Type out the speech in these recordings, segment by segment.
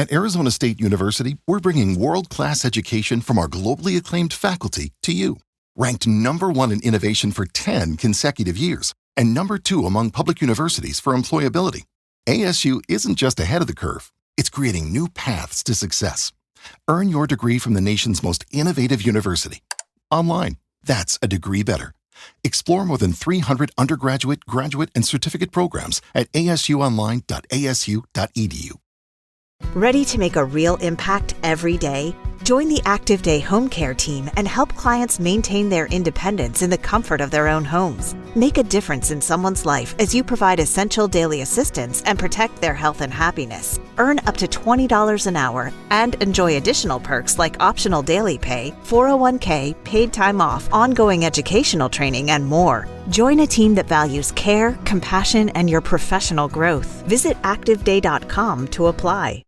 At Arizona State University, we're bringing world-class education from our globally acclaimed faculty to you. Ranked #1 in innovation for 10 consecutive years and #2 among public universities for employability, ASU isn't just ahead of the curve, it's creating new paths to success. Earn your degree from the nation's most innovative university. Online, that's a degree better. Explore more than 300 undergraduate, graduate, and certificate programs at asuonline.asu.edu. Ready to make a real impact every day? Join the Active Day Home Care team and help clients maintain their independence in the comfort of their own homes. Make a difference in someone's life as you provide essential daily assistance and protect their health and happiness. Earn up to $20 an hour and enjoy additional perks like optional daily pay, 401k, paid time off, ongoing educational training, and more. Join a team that values care, compassion, and your professional growth. Visit activeday.com to apply.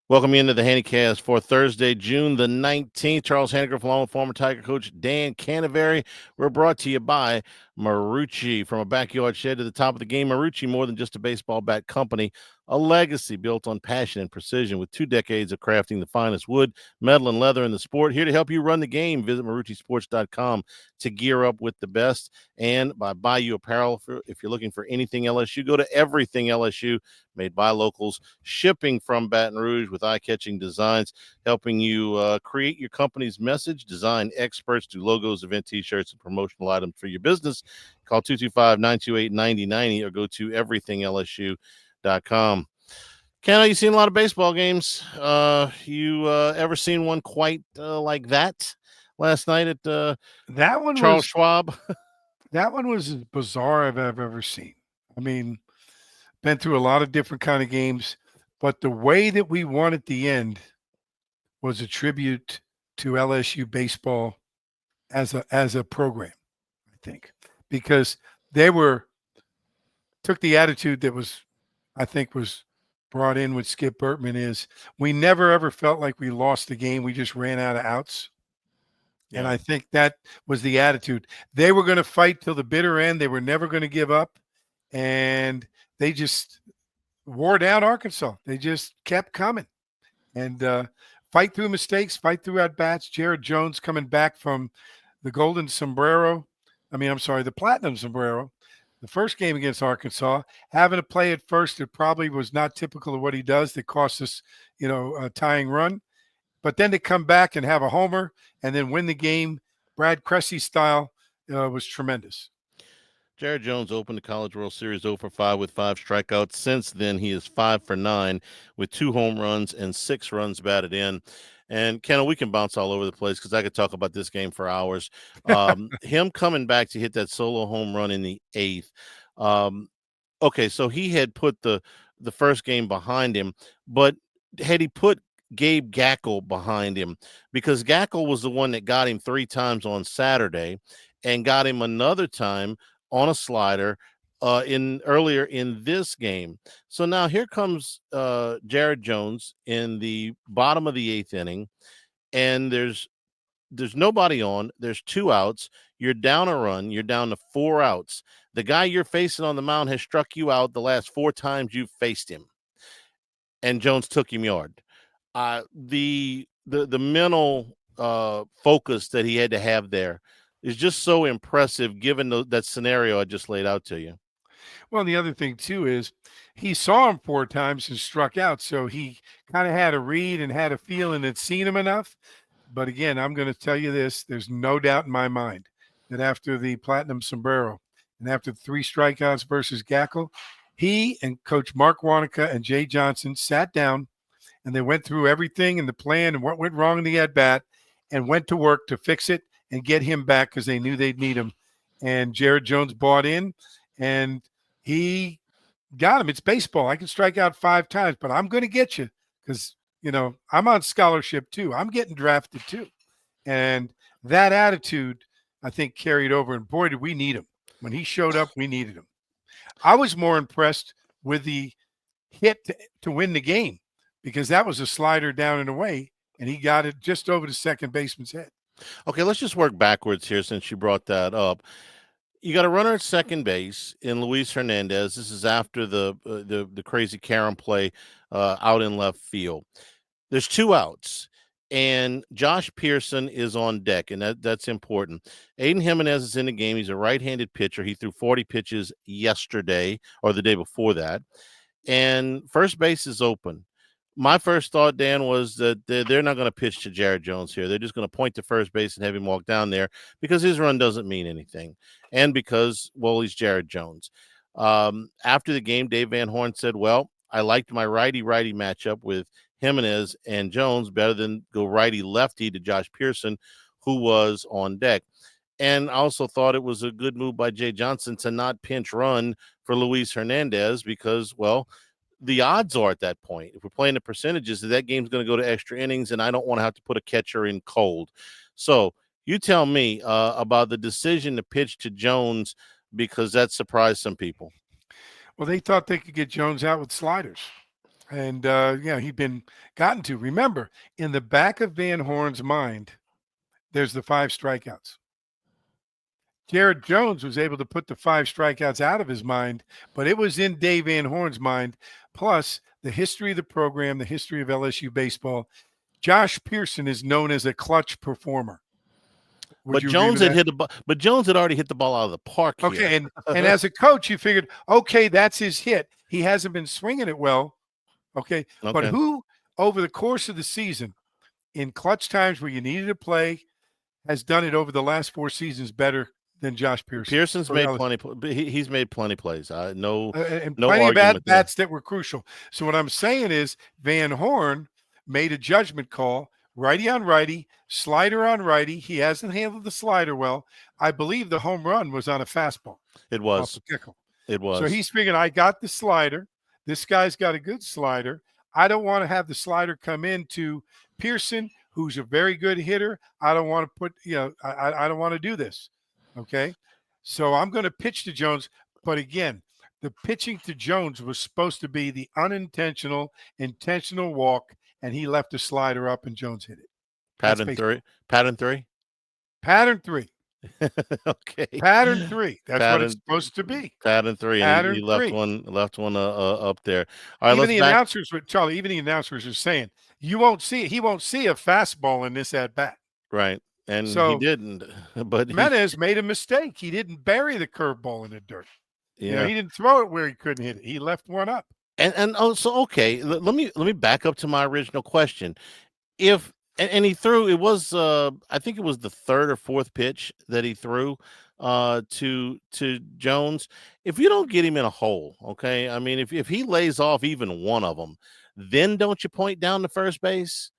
Welcome into the Handycast for Thursday, June the 19th. Charles Hanagriff, along with former Tiger coach Dan Canevari. We're brought to you by Marucci. From a backyard shed to the top of the game, Marucci, more than just a baseball bat company, a legacy built on passion and precision with 2 decades of crafting the finest wood, metal, and leather in the sport. Here to help you run the game, visit MarucciSports.com to gear up with the best. And by Bayou Apparel, if you're looking for anything LSU, go to Everything LSU, made by locals, shipping from Baton Rouge with eye-catching designs, helping you create your company's message. Design experts do logos, event T-shirts, and promotional items for your business. Call 225-928-9090 or go to everythinglsu.com. Ken, you've seen a lot of baseball games. You ever seen one quite like that last night at that one Charles Schwab? That one was as bizarre as I've ever seen. I mean, been through a lot of different kind of games, but the way that we won at the end was a tribute to LSU baseball as a program, I think, because they took the attitude that was brought in with Skip Bertman is we never ever felt like we lost the game. We just ran out of outs. Yeah. And I think that was the attitude. They were going to fight till the bitter end. They were never going to give up. And they just wore down Arkansas. They just kept coming and fight through mistakes, fight through at-bats. Jared Jones coming back from the platinum sombrero, the first game against Arkansas, having to play at first, it probably was not typical of what he does. That cost us, a tying run. But then to come back and have a homer and then win the game, Brad Cressy style, was tremendous. Jared Jones opened the College World Series 0 for 5 with 5 strikeouts. Since then, he is 5 for 9 with 2 home runs and 6 runs batted in. And, Ken, we can bounce all over the place because I could talk about this game for hours. Him coming back to hit that solo home run in the 8th. Okay, so he had put the first game behind him, but had he put Gabe Gackle behind him? Because Gackle was the one that got him 3 times on Saturday and got him another time on a slider earlier in this game. So now here comes Jared Jones in the bottom of the 8th inning, and there's nobody on. There's 2 outs. You're down a run. You're down to 4 outs. The guy you're facing on the mound has struck you out the last 4 times you've faced him, and Jones took him yard. The mental focus that he had to have there is just so impressive given that scenario I just laid out to you. Well, the other thing, too, is he saw him 4 times and struck out, so he kind of had a read and had a feel and had seen him enough. But, again, I'm going to tell you this. There's no doubt in my mind that after the platinum sombrero and after the 3 strikeouts versus Gackle, he and Coach Mark Wanaka and Jay Johnson sat down and they went through everything in the plan and what went wrong in the at-bat and went to work to fix it and get him back because they knew they'd need him. And Jared Jones bought in, and he got him. It's baseball. I can strike out 5 times, but I'm going to get you because, I'm on scholarship too. I'm getting drafted too. And that attitude, I think, carried over. And, boy, did we need him. When he showed up, we needed him. I was more impressed with the hit to win the game because that was a slider down and away, and he got it just over the second baseman's head. Okay, let's just work backwards here since you brought that up. You got a runner at second base in Luis Hernandez. This is after the crazy Karen play out in left field. There's 2 outs, and Josh Pearson is on deck, and that's important. Aiden Jimenez is in the game. He's a right-handed pitcher. He threw 40 pitches yesterday or the day before that, and first base is open. My first thought, Dan, was that they're not going to pitch to Jared Jones here. They're just going to point to first base and have him walk down there because his run doesn't mean anything, and because, well, he's Jared Jones. After the game, Dave Van Horn said, well, I liked my righty-righty matchup with Jimenez and Jones better than go righty-lefty to Josh Pearson, who was on deck. And I also thought it was a good move by Jay Johnson to not pinch run for Luis Hernandez because, well, the odds are at that point, if we're playing the percentages, that game's going to go to extra innings, and I don't want to have to put a catcher in cold. So you tell me about the decision to pitch to Jones, because that surprised some people. Well, they thought they could get Jones out with sliders. And, he'd been gotten to. Remember, in the back of Van Horn's mind, there's the 5 strikeouts. Jared Jones was able to put the 5 strikeouts out of his mind, but it was in Dave Van Horn's mind. Plus, the history of the program, the history of LSU baseball. Josh Pearson is known as a clutch performer. But Jones had hit the ball. But Jones had already hit the ball out of the park. Okay, here. and as a coach, you figured, okay, that's his hit. He hasn't been swinging it well. Okay, but who over the course of the season, in clutch times where you needed to play, has done it over the last 4 seasons better than Josh Pearson? Pearson's made plenty. He's made plenty plays. No plenty of bad bats that were crucial. So what I'm saying is Van Horn made a judgment call, righty on righty, slider on righty. He hasn't handled the slider well. I believe the home run was on a fastball. It was. It was. So he's figuring, I got the slider. This guy's got a good slider. I don't want to have the slider come into Pearson, who's a very good hitter. I don't want to put, I don't want to do this. Okay. So I'm going to pitch to Jones. But again, the pitching to Jones was supposed to be the intentional walk, and he left the slider up and Jones hit it. Pattern 3. Pattern 3. Okay. Pattern 3. That's what it's supposed to be. Pattern 3. Pattern he left 3. one up there. All right, even the announcers are saying he won't see a fastball in this at bat. Right. And so, he didn't. But Jimenez made a mistake. He didn't bury the curveball in the dirt. Yeah. He didn't throw it where he couldn't hit it. He left one up. And okay, let me back up to my original question. And he threw, it was I think it was the 3rd or 4th pitch that he threw to Jones. If you don't get him in a hole, okay, I mean, if he lays off even one of them, then don't you point down to first base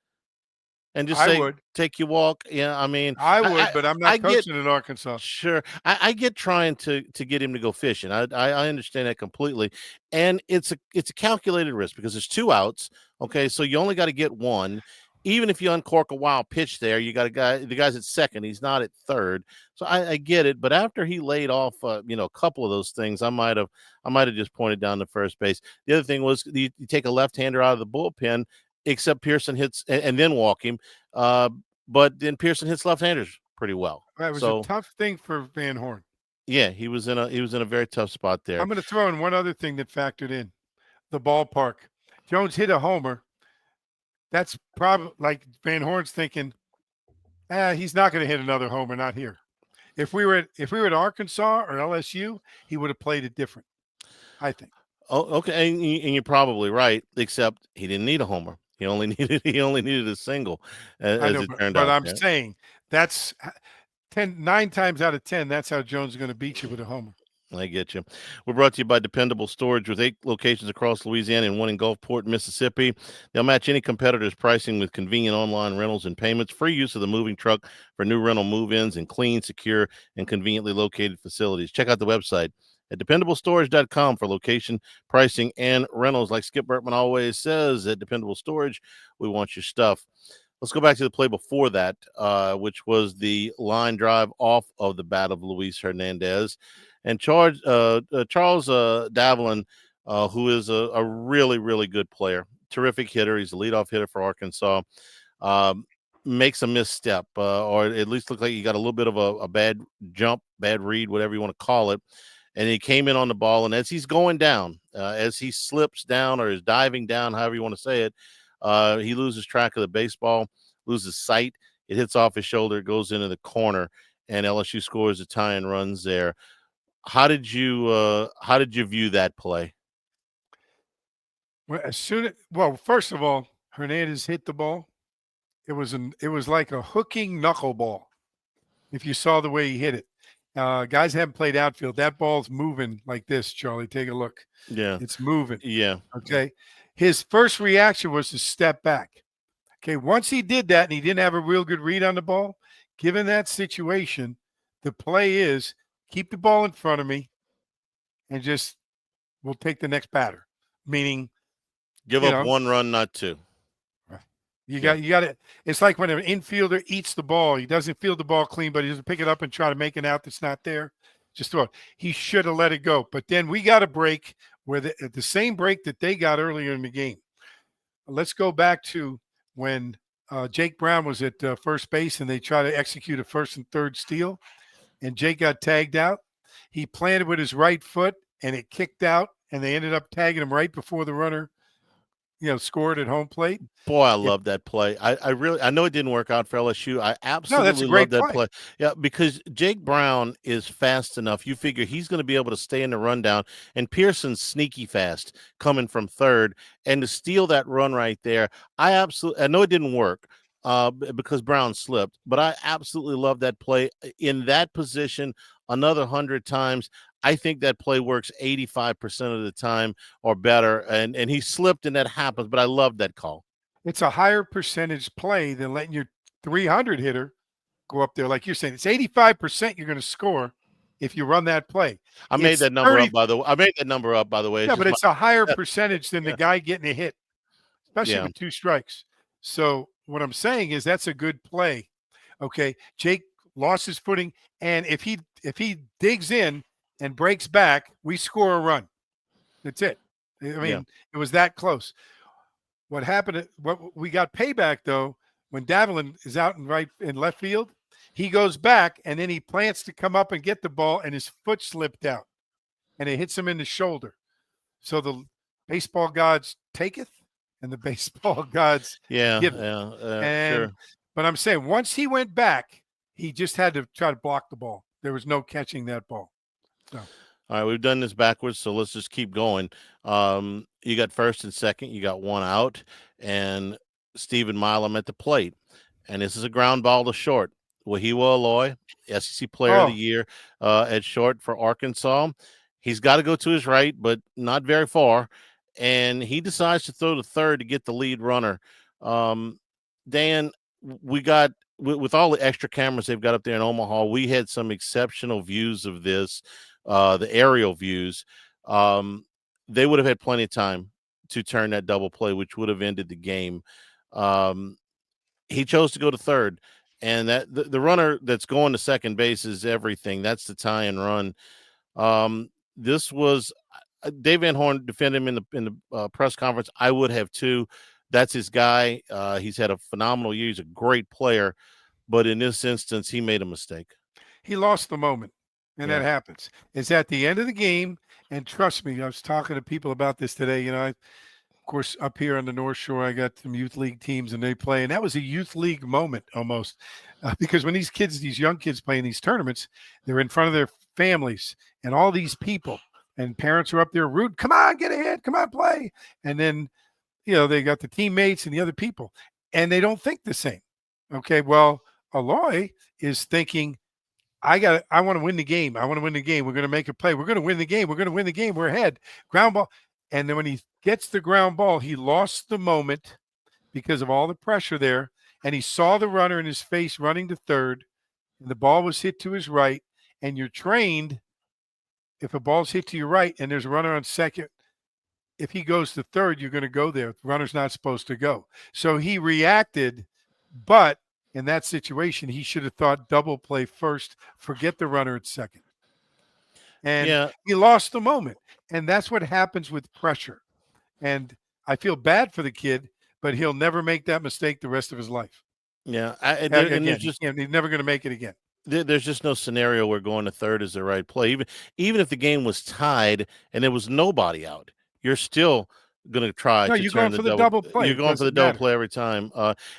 and just say, take your walk? Yeah, I mean, I would, but I'm not coaching in Arkansas. Sure, I get trying to get him to go fishing. I understand that completely, and it's a calculated risk because there's 2 outs. Okay, so you only got to get one. Even if you uncork a wild pitch there, you got the guy's at second. He's not at third. So I get it. But after he laid off, a couple of those things, I might have just pointed down to first base. The other thing was you take a left-hander out of the bullpen, except Pearson hits and then walk him. But then Pearson hits left-handers pretty well. That was a tough thing for Van Horn. Yeah, he was in a very tough spot there. I'm going to throw in one other thing that factored in: the ballpark. Jones hit a homer. That's probably like Van Horn's thinking, he's not going to hit another homer, not here. If we were at Arkansas or LSU, he would have played it different, I think. Oh, okay, and you're probably right, except he didn't need a homer. He only needed a single, as it turned out. But I'm saying that's 9 times out of 10, that's how Jones is going to beat you with a homer. I get you. We're brought to you by Dependable Storage with 8 locations across Louisiana and 1 in Gulfport, Mississippi. They'll match any competitor's pricing with convenient online rentals and payments, free use of the moving truck for new rental move-ins, and clean, secure, and conveniently located facilities. Check out the website at dependablestorage.com for location, pricing, and rentals. Like Skip Bertman always says, at Dependable Storage, we want your stuff. Let's go back to the play before that, which was the line drive off of the bat of Luis Hernandez. And Charles Davalin, who is a really, really good player, terrific hitter. He's a leadoff hitter for Arkansas. makes a misstep, or at least looked like he got a little bit of a bad jump, bad read, whatever you want to call it. And he came in on the ball, and as he's going down, as he slips down or is diving down, however you want to say it, he loses track of the baseball, loses sight. It hits off his shoulder, it goes into the corner, and LSU scores a tie and runs there. How did you view that play? Well, first of all, Hernandez hit the ball. It was like a hooking knuckleball. If you saw the way he hit it, guys haven't played outfield. That ball's moving like this, Charlie. Take a look. Yeah, It's moving. yeah. Okay. His first reaction was to step back. Okay. Once he did that and he didn't have a real good read on the ball, given that situation, the play is keep the ball in front of me and just we'll take the next batter. Meaning, Give up one run, not two. You got it. It's like when an infielder eats the ball. He doesn't field the ball clean, but he doesn't pick it up and try to make it out that's not there. Just throw it. He should have let it go. But then we got a break where the same break that they got earlier in the game. Let's go back to when Jake Brown was at first base and they tried to execute a first and third steal, and Jake got tagged out. He planted with his right foot, and it kicked out, and they ended up tagging him right before the runner scored at home plate. Boy, I love that play. I know it didn't work out for LSU. I absolutely love that play. Yeah, because Jake Brown is fast enough. You figure he's going to be able to stay in the rundown, and Pearson's sneaky fast coming from third, and to steal that run right there. I know it didn't work because Brown slipped, but I absolutely love that play in that position. Another 100 times. I think that play works 85% of the time or better, and he slipped and that happens, but I love that call. It's a higher percentage play than letting your 300 hitter go up there. Like you're saying, it's 85% you're going to score if you run that play. I made that number up, by the way. Yeah, but it's a higher percentage than the guy getting a hit, especially with two strikes. So what I'm saying is that's a good play. Okay, Jake lost his footing, and if he digs in and breaks back, we score a run. That's it. I mean, It was that close. What happened? What we got payback though when Davelin is out in left field, he goes back and then he plants to come up and get the ball, and his foot slipped out, and it hits him in the shoulder. So the baseball gods taketh, and the baseball gods give. Sure. But I'm saying once he went back, he just had to try to block the ball. There was no catching that ball. So. All right, we've done this backwards, so let's just keep going. You got first and second, you got one out, and Stephen Milam at the plate. And this is a ground ball to short. Wahiwa Aloy, SEC Player of the Year at short for Arkansas. He's got to go to his right, but not very far. And he decides to throw to third to get the lead runner. Dan, we got with all the extra cameras they've got up there in Omaha, we had some exceptional views of this, the aerial views. They would have had plenty of time to turn that double play, which would have ended the game. He chose to go to third, and that the runner that's going to second base is everything. That's the tie and run. This was Dave Van Horn defended him in the press conference. I would have too. That's his guy. He's had a phenomenal year. He's a great player, but in this instance, he made a mistake. He lost the moment, and that happens. It's at the end of the game, and trust me, I was talking to people about this today. Of course, up here on the North Shore, I got some youth league teams, and they play, and that was a youth league moment almost, because when these young kids play in these tournaments, they're in front of their families and all these people, and parents are up there rooting, come on, get ahead, come on, play, and then they got the teammates and the other people, and they don't think the same. Okay, well, Aloy is thinking, I want to win the game. I want to win the game. We're going to make a play. We're going to win the game. We're going to win the game. We're ahead. Ground ball. And then when he gets the ground ball, he lost the moment because of all the pressure there. And he saw the runner in his face running to third, and the ball was hit to his right. And you're trained, if a ball's hit to your right and there's a runner on second, if he goes to third, you're going to go there. The runner's not supposed to go. So he reacted, but in that situation, he should have thought double play first, forget the runner at second. And he lost the moment. And that's what happens with pressure. And I feel bad for the kid, but he'll never make that mistake the rest of his life. Yeah, and Again, he's never going to make it again. there's just no scenario where going to third is the right play. Even if the game was tied and there was nobody out, you're still going to try No, to you're turn going the for the double. double play. You're It going for the doesn't double matter. play every time.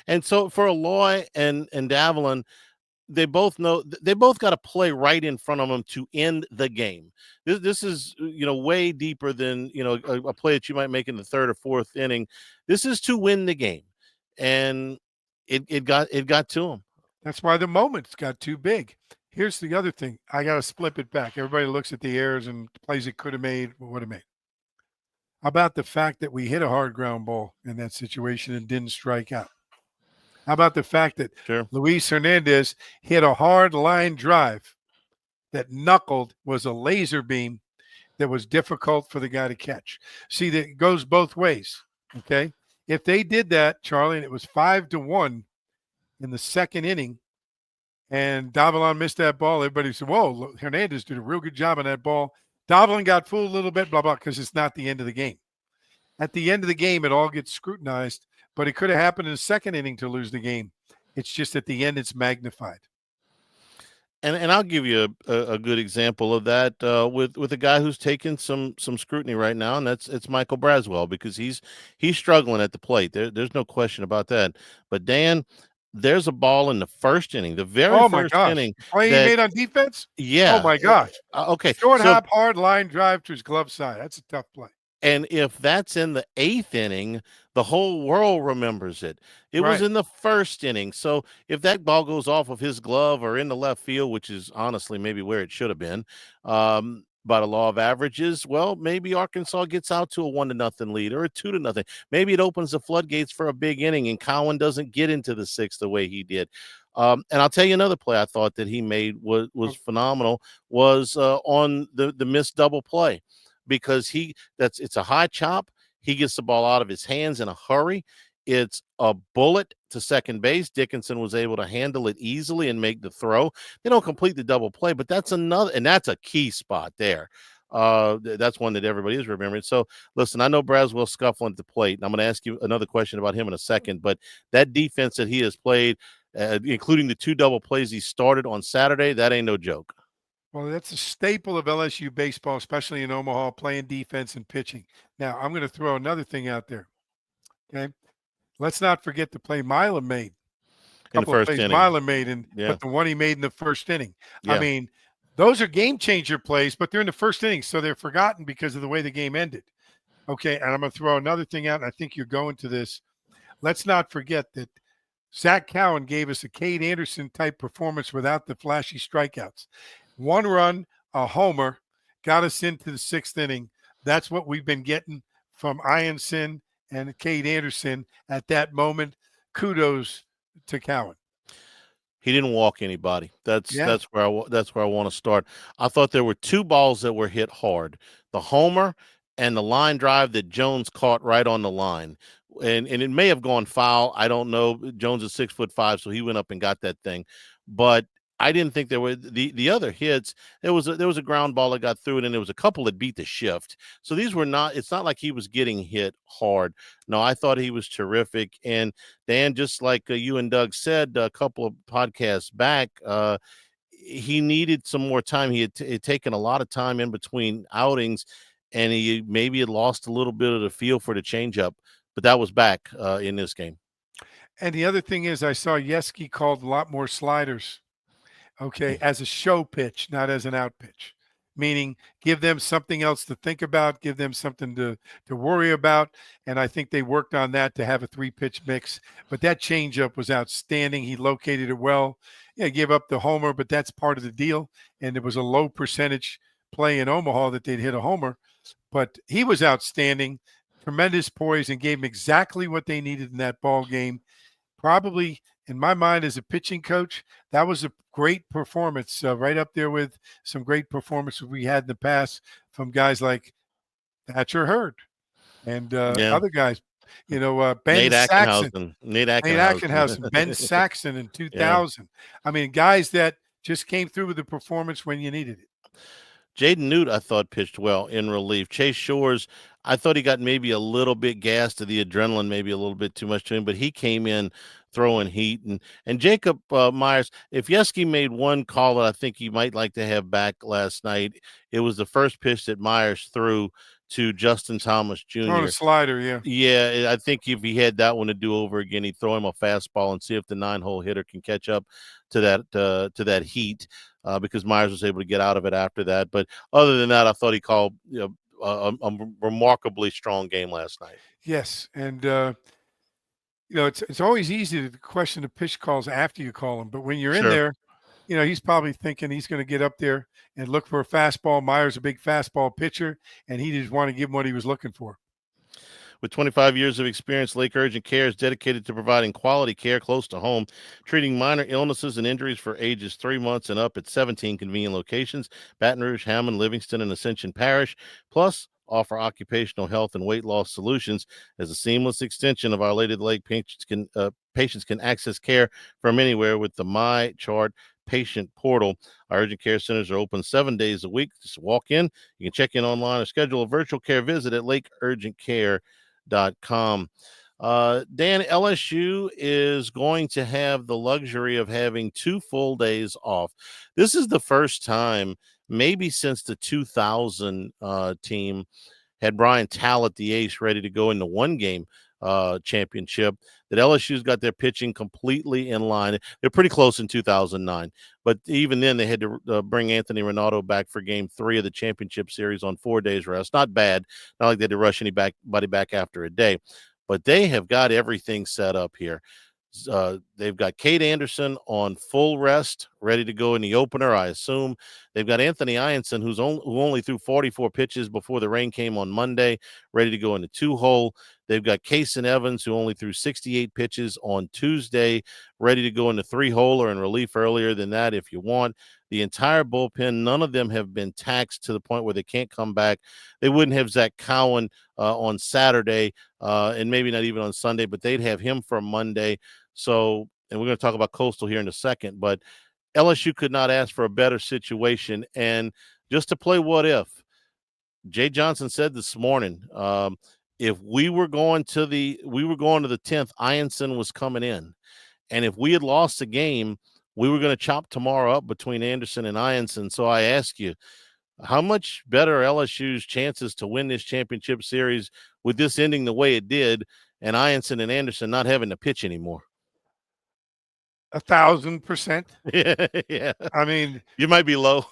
And so for Aloy and Davalin, they both know they both got to play right in front of them to end the game. This is way deeper than a play that you might make in the third or fourth inning. This is to win the game, and it got to them. That's why the moments got too big. Here's the other thing. I got to flip it back. Everybody looks at the errors and plays it could have made, would have made. How about the fact that we hit a hard ground ball in that situation and didn't strike out? How about the fact that Sure. Luis Hernandez hit a hard line drive that knuckled, was a laser beam that was difficult for the guy to catch? See, that it goes both ways. Okay. If they did that, Charlie, and it was 5-1 in the second inning, and Davalon missed that ball, everybody said, whoa, Hernandez did a real good job on that ball. Davalon got fooled a little bit, blah, blah, because it's not the end of the game. At the end of the game, it all gets scrutinized, but it could have happened in the second inning to lose the game. It's just at the end, it's magnified. And I'll give you a good example of that with a guy who's taking some scrutiny right now, and it's Michael Braswell, because he's struggling at the plate. There's no question about that. But Dan, there's a ball in the first inning, the very first inning, play he made on defense. Yeah. Oh my gosh. Okay. Short hop, hard line drive to his glove side. That's a tough play. And if that's in the eighth inning, the whole world remembers it. It was in the first inning. So if that ball goes off of his glove or in the left field, which is honestly maybe where it should have been, by the law of averages, well, maybe Arkansas gets out to a 1-0 lead or a 2-0. Maybe it opens the floodgates for a big inning and Cowan doesn't get into the sixth the way he did. And I'll tell you another play I thought that he made was phenomenal, was on the missed double play. Because it's a high chop. He gets the ball out of his hands in a hurry. It's a bullet to second base. Dickinson was able to handle it easily and make the throw. They don't complete the double play, but that's a key spot there. That's one that everybody is remembering. So listen, I know Braswell's scuffling at the plate, and I'm going to ask you another question about him in a second, but that defense that he has played, including the 2 double plays he started on Saturday, that ain't no joke. Well, that's a staple of LSU baseball, especially in Omaha, playing defense and pitching. Now, I'm going to throw another thing out there. Okay. Let's not forget the play Milam made. In the first inning. Milam made, but the one he made in the first inning. Yeah. I mean, those are game changer plays, but they're in the first inning, so they're forgotten because of the way the game ended. Okay. And I'm going to throw another thing out, and I think you're going to this. Let's not forget that Zach Cowan gave us a Cade Anderson type performance without the flashy strikeouts. 1 run, a homer, got us into the 6th inning. That's what we've been getting from Ianson and Cade Anderson at that moment. Kudos to Cowan. He didn't walk anybody. That's where I want to start. I thought there were 2 balls that were hit hard: the homer and the line drive that Jones caught right on the line. And it may have gone foul. I don't know. Jones is 6'5", so he went up and got that thing. But I didn't think there were the other hits. There was a ground ball that got through it, and there was a couple that beat the shift. So these were not. It's not like he was getting hit hard. No, I thought he was terrific. And Dan, just like you and Doug said a couple of podcasts back, he needed some more time. He had taken a lot of time in between outings, and he maybe had lost a little bit of the feel for the changeup. But that was back in this game. And the other thing is, I saw Yeski called a lot more sliders. Okay, as a show pitch, not as an out pitch, meaning give them something else to think about, give them something to worry about. And I think they worked on that to have a 3-pitch mix. But that changeup was outstanding. He located it well. Yeah, gave up the homer, but that's part of the deal. And it was a low percentage play in Omaha that they'd hit a homer. But he was outstanding, tremendous poise, and gave them exactly what they needed in that ball game. Probably, in my mind, as a pitching coach, that was a great performance, right up there with some great performances we had in the past from guys like Thatcher Hurd and other guys. Ben Saxon. Nate Ackenhausen. Ben Saxon in 2000. Yeah. I mean, guys that just came through with the performance when you needed it. Jaden Newt, I thought, pitched well in relief. Chase Shores, I thought he got maybe a little bit gassed to the adrenaline, maybe a little bit too much to him, but he came in throwing heat. And Jacob Myers, if Yesky made one call that I think he might like to have back last night, it was the first pitch that Myers threw to Justin Thomas On a Jr. slider, yeah. Yeah, I think if he had that one to do over again, he'd throw him a fastball and see if the 9-hole hitter can catch up to that heat, because Myers was able to get out of it after that. But other than that, I thought he called a remarkably strong game last night. Yes, and it's always easy to question the pitch calls after you call them, but when you're in Sure. there, he's probably thinking he's going to get up there and look for a fastball. Myers a big fastball pitcher, and he just want to give him what he was looking for. With 25 years of experience, Lake Urgent Care is dedicated to providing quality care close to home, treating minor illnesses and injuries for ages 3 months and up at 17 convenient locations: Baton Rouge, Hammond, Livingston, and Ascension Parish. Plus, offer occupational health and weight loss solutions as a seamless extension of Our Lady of the Lake. Patients can access care from anywhere with the My Chart patient portal. Our urgent care centers are open 7 days a week. Just walk in. You can check in online or schedule a virtual care visit at lakeurgentcare.com. Dan, LSU is going to have the luxury of having 2 full days off. This is the first time, maybe since the 2000 team had Brian Talent, the ace, ready to go into one game championship, that LSU's got their pitching completely in line. They're pretty close in 2009, but even then they had to bring Anthony Renato back for game 3 of the championship series on 4 days rest. Not bad. Not like they had to rush anybody back after a day, but they have got everything set up here. They've got Kate Anderson on full rest, ready to go in the opener, I assume. They've got Anthony Ianson, who only threw 44 pitches before the rain came on Monday, ready to go in the 2-hole. They've got Kason Evans, who only threw 68 pitches on Tuesday, ready to go in the 3-hole or in relief earlier than that if you want. The entire bullpen, none of them have been taxed to the point where they can't come back. They wouldn't have Zach Cowan on Saturday and maybe not even on Sunday, but they'd have him for Monday. So, and we're going to talk about Coastal here in a second, but LSU could not ask for a better situation. And just to play what if, Jay Johnson said this morning, if we were going to the 10th, Ianson was coming in. And if we had lost the game, we were going to chop tomorrow up between Anderson and Ianson. So I ask you, how much better are LSU's chances to win this championship series with this ending the way it did and Ianson and Anderson not having to pitch anymore? 1,000%. Yeah. I mean, you might be low.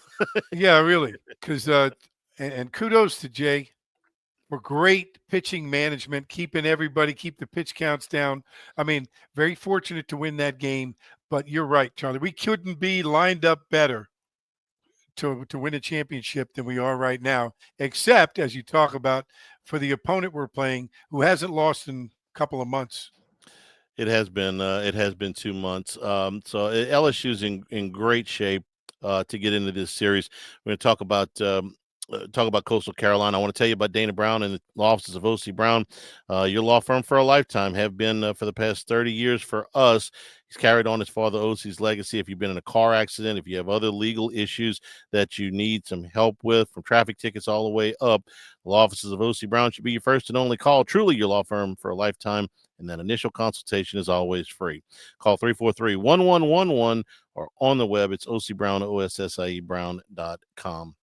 Yeah, really. Because and kudos to Jay for great pitching management, keep the pitch counts down. I mean, very fortunate to win that game. But you're right, Charlie. We couldn't be lined up better to win a championship than we are right now, except, as you talk about, for the opponent we're playing, who hasn't lost in a couple of months. It has been 2 months. So LSU's in great shape to get into this series. We're going to talk about Coastal Carolina. I want to tell you about Dana Brown and the law offices of O.C. Brown, your law firm for a lifetime, have been for the past 30 years for us. He's carried on his father O.C.'s legacy. If you've been in a car accident, if you have other legal issues that you need some help with, from traffic tickets all the way up, the law offices of O.C. Brown should be your first and only call. Truly your law firm for a lifetime, and that initial consultation is always free. Call 343-1111 or on the web, it's OCBrown, OSSIEBrown.com.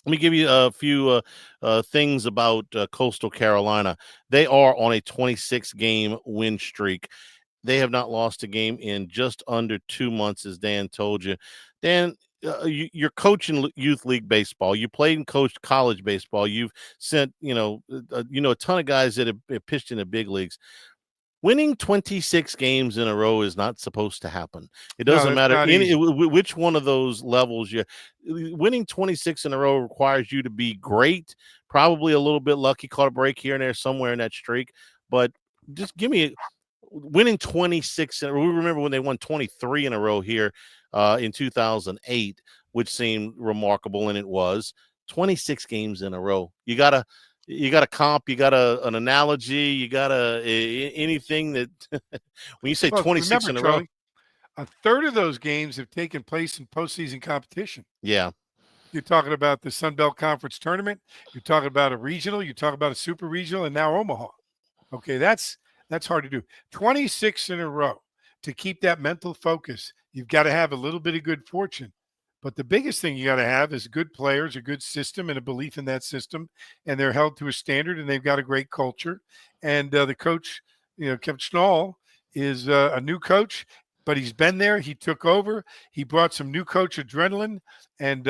Let me give you a few things about Coastal Carolina. They are on a 26-game win streak. They have not lost a game in just under 2 months, as Dan told you. Dan, you're coaching youth league baseball. You played and coached college baseball. You've sent, a ton of guys that have pitched in the big leagues. Winning 26 games in a row is not supposed to happen. It doesn't matter which one of those levels you're winning. 26 in a row requires you to be great, probably a little bit lucky, caught a break here and there somewhere in that streak. But just give me winning 26. We remember when they won 23 in a row here in 2008, which seemed remarkable, and it was. 26 games in a row. You got a comp, you got an analogy, you got anything that when you say 26 in a row, a third of those games have taken place in postseason competition. Yeah. You're talking about the Sun Belt Conference tournament. You're talking about a regional. You talk about a super regional, and now Omaha. Okay, that's hard to do. 26 in a row. to keep that mental focus, you've got to have a little bit of good fortune. But the biggest thing you got to have is good players, a good system, and a belief in that system. And they're held to a standard, and they've got a great culture. And the coach, Coach Schnall is a new coach, but he's been there. He took over. He brought some new coach adrenaline, and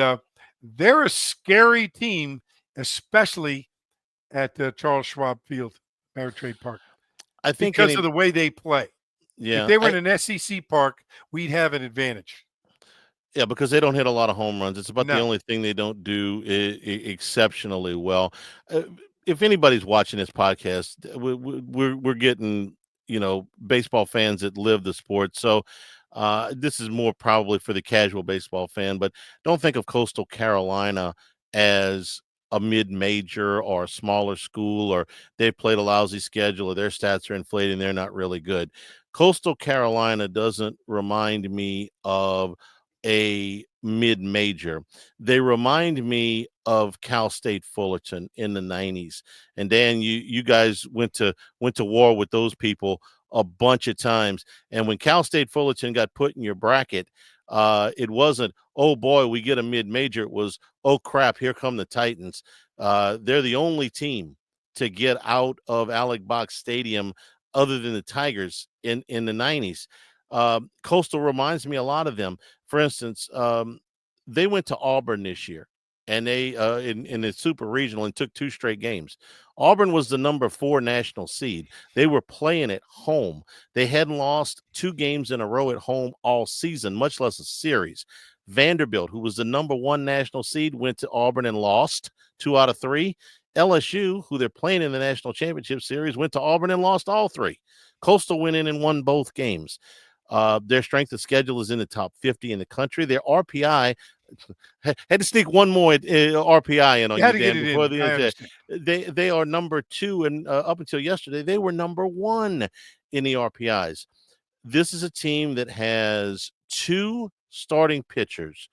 they're a scary team, especially at Charles Schwab Field, Ameritrade Park, I think because of the way they play. If yeah, they were in an SEC park, we'd have an advantage. yeah, because they don't hit a lot of home runs. It's about the No. only thing they don't do exceptionally well. Uh, if anybody's watching this podcast, we're getting baseball fans that live the sport. So this is more probably for the casual baseball fan. But don't think of Coastal Carolina as a mid-major or a smaller school, or they played a lousy schedule, or their stats are inflated and they're not really good. Coastal Carolina doesn't remind me of a mid-major. They remind me of Cal State Fullerton in the 90s. And Dan, you guys went to war with those people a bunch of times. And when Cal State Fullerton got put in your bracket, it wasn't, oh boy, we get a mid-major. It was, oh crap, here come the Titans. They're the only team to get out of Alec Box Stadium other than the Tigers in the 90s. Coastal reminds me a lot of them. For instance, they went to Auburn this year, and they in the Super Regional, and took 2 straight games. Auburn was the number 4 national seed. They were playing at home. They hadn't lost 2 games in a row at home all season, much less a series. Vanderbilt, who was the number 1 national seed, went to Auburn and lost 2 out of 3. LSU, who they're playing in the national championship series, went to Auburn and lost all 3. Coastal went in and won both games. Their strength of schedule is in the top 50 in the country. Their RPI, had to sneak one more RPI in on you, Dan, before the end. They are number 2, and up until yesterday, they were number 1 in the RPIs. This is a team that has 2 starting pitchers.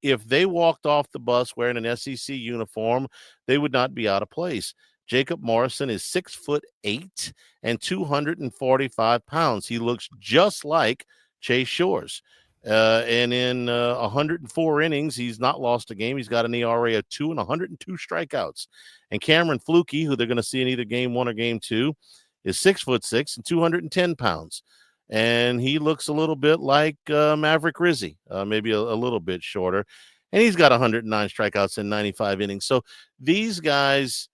If they walked off the bus wearing an SEC uniform, they would not be out of place. Jacob Morrison is 6'8" and 245 pounds. He looks just like Chase Shores. And in 104 innings, he's not lost a game. He's got an ERA of 2 and 102 strikeouts. And Cameron Flukie, who they're going to see in either game 1 or game 2, is 6'6" and 210 pounds. And he looks a little bit like Maverick Rizzi, maybe a little bit shorter. And he's got 109 strikeouts in 95 innings. So these guys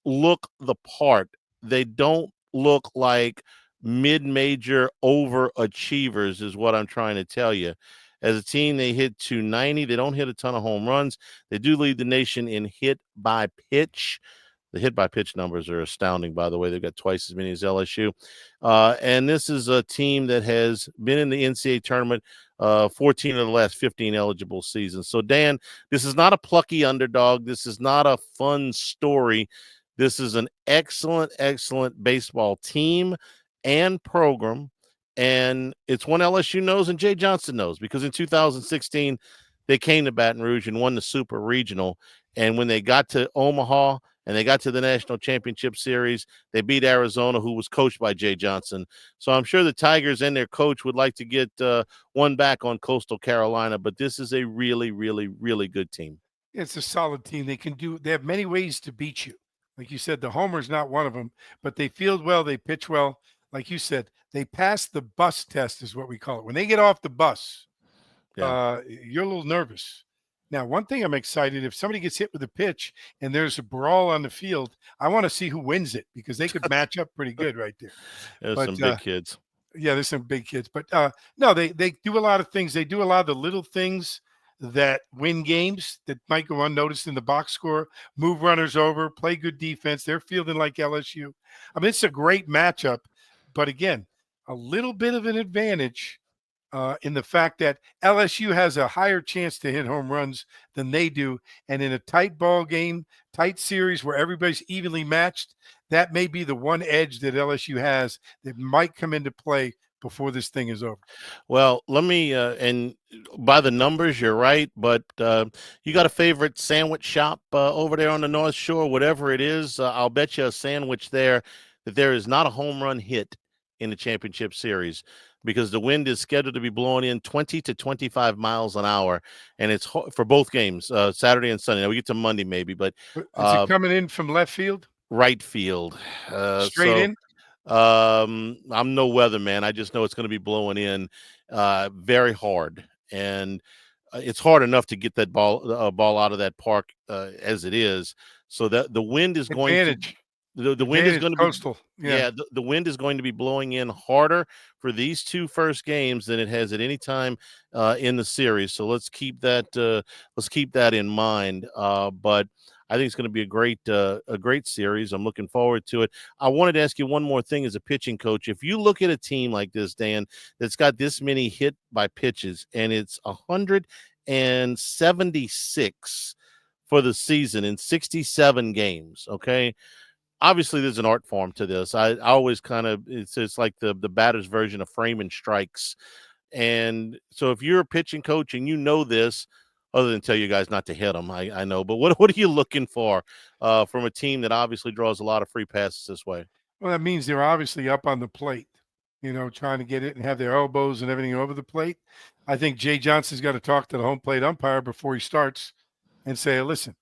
look the part. They don't look like mid-major overachievers, is what I'm trying to tell you. As a team, they hit 290. They don't hit a ton of home runs. They do lead the nation in hit by pitch. The hit by pitch numbers are astounding, by the way. They've got twice as many as LSU. And this is a team that has been in the NCAA tournament 14 of the last 15 eligible seasons. So, Dan, this is not a plucky underdog. This is not a fun story. This is an excellent, excellent baseball team and program. And it's one LSU knows and Jay Johnson knows, because in 2016, they came to Baton Rouge and won the Super Regional. And when they got to Omaha and they got to the National Championship Series, they beat Arizona, who was coached by Jay Johnson. So I'm sure the Tigers and their coach would like to get one back on Coastal Carolina, but this is a really, really, really good team. It's a solid team. They have many ways to beat you. Like you said, the homer's not one of them, but they field well, they pitch well. Like you said, they pass the bus test, is what we call it. When they get off the bus, you're a little nervous. Now, one thing I'm excited, if somebody gets hit with a pitch and there's a brawl on the field, I want to see who wins it, because they could match up pretty good right there. There's some big kids. Yeah, there's some big kids. But no, they do a lot of things. They do a lot of the little things that win games that might go unnoticed in the box score, move runners over, play good defense. They're fielding like LSU. I mean, it's a great matchup. But again, a little bit of an advantage in the fact that LSU has a higher chance to hit home runs than they do. And in a tight ball game, tight series where everybody's evenly matched, that may be the one edge that LSU has that might come into play before this thing is over. Well, let me, and by the numbers, you're right, but you got a favorite sandwich shop over there on the North Shore, whatever it is, I'll bet you a sandwich there that there is not a home run hit in the championship series because the wind is scheduled to be blowing in 20 to 25 miles an hour, and it's for both games, Saturday and Sunday. Now we get to Monday maybe, but Is it coming in from left field? right field. Straight in? I'm no weatherman. I just know it's going to be blowing in very hard, and it's hard enough to get that ball out of that park as it is. So that the wind is going to Advantage. the wind is Advantage going to be coastal. Yeah. the wind is going to be blowing in harder for these two first games than it has at any time in the series. So let's keep that in mind. But I think it's going to be a great series. I'm looking forward to it. I wanted to ask you one more thing as a pitching coach. If you look at a team like this, Dan, that's got this many hit by pitches, and it's 176 for the season in 67 games. Okay. Obviously, there's an art form to this. I always kind of it's like the batter's version of framing strikes. And so if you're a pitching coach and you know this, other than tell you guys not to hit them, I know. But what are you looking for from a team that obviously draws a lot of free passes this way? Well, that means they're obviously up on the plate, trying to get it and have their elbows and everything over the plate. I think Jay Johnson's got to talk to the home plate umpire before he starts and say, listen,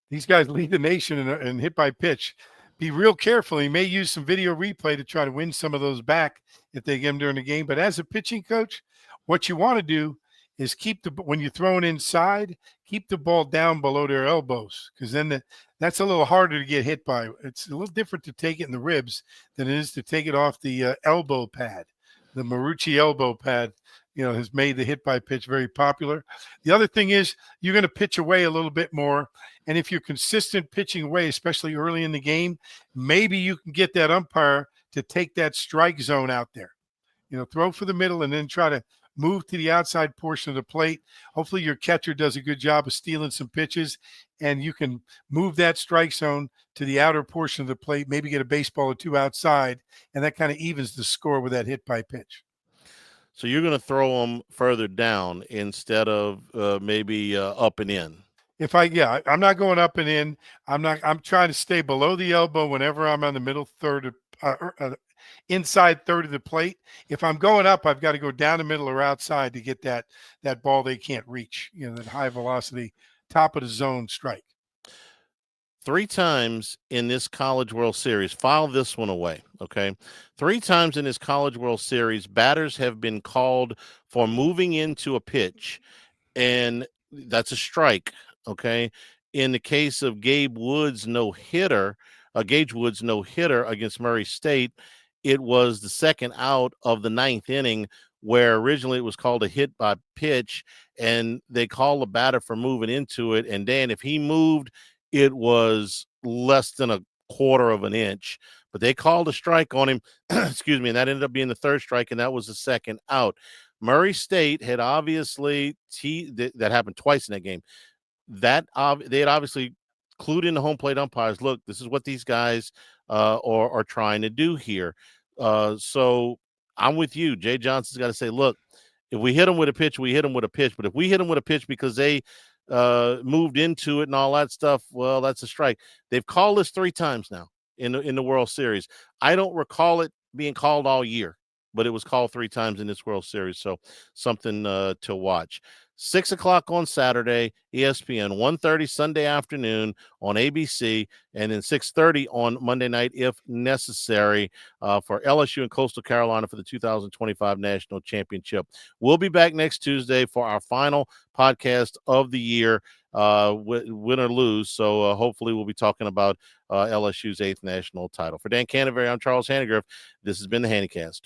these guys lead the nation in hit by pitch. Be real careful. He may use some video replay to try to win some of those back if they get them during the game. But as a pitching coach, what you want to do is when you're throwing inside, keep the ball down below their elbows, because then that's a little harder to get hit by. It's a little different to take it in the ribs than it is to take it off the elbow pad. The Marucci elbow pad, has made the hit by pitch very popular. The other thing is you're going to pitch away a little bit more. And if you're consistent pitching away, especially early in the game, maybe you can get that umpire to take that strike zone out there. Throw for the middle and then try to move to the outside portion of the plate. Hopefully your catcher does a good job of stealing some pitches, and you can move that strike zone to the outer portion of the plate, maybe get a baseball or two outside, and that kind of evens the score with that hit by pitch. So you're going to throw them further down instead of maybe up and in. I'm not going up and in. I'm trying to stay below the elbow whenever I'm on the middle third, inside third of the plate. If I'm going up, I've got to go down the middle or outside to get that ball they can't reach, that high velocity, top of the zone strike. 3 times in this College World Series, file this one away, okay? 3 times in this College World Series, batters have been called for moving into a pitch, and that's a strike, okay? In the case of Gage Wood's no-hitter against Murray State, it was the second out of the 9th inning, where originally it was called a hit by pitch, and they called the batter for moving into it. And Dan, if he moved, it was less than a quarter of an inch, but they called a strike on him, excuse me, and that ended up being the 3rd strike, and that was the second out. Murray State had obviously that happened twice in that game. They had obviously clued in the home plate umpires. Look, this is what these guys are trying to do here. So I'm with you. Jay Johnson's got to say, look, if we hit them with a pitch, we hit them with a pitch. But if we hit them with a pitch because they moved into it and all that stuff, well, that's a strike. They've called this 3 times now in the World Series. I don't recall it being called all year, but it was called 3 times in this World Series. So something to watch. 6 o'clock on Saturday, ESPN, 1:30 Sunday afternoon on ABC, and then 6:30 on Monday night if necessary for LSU and Coastal Carolina for the 2025 National Championship. We'll be back next Tuesday for our final podcast of the year, win or lose. So hopefully we'll be talking about LSU's 8th national title. For Dan Canevari, I'm Charles Hanagriff. This has been the Handycast.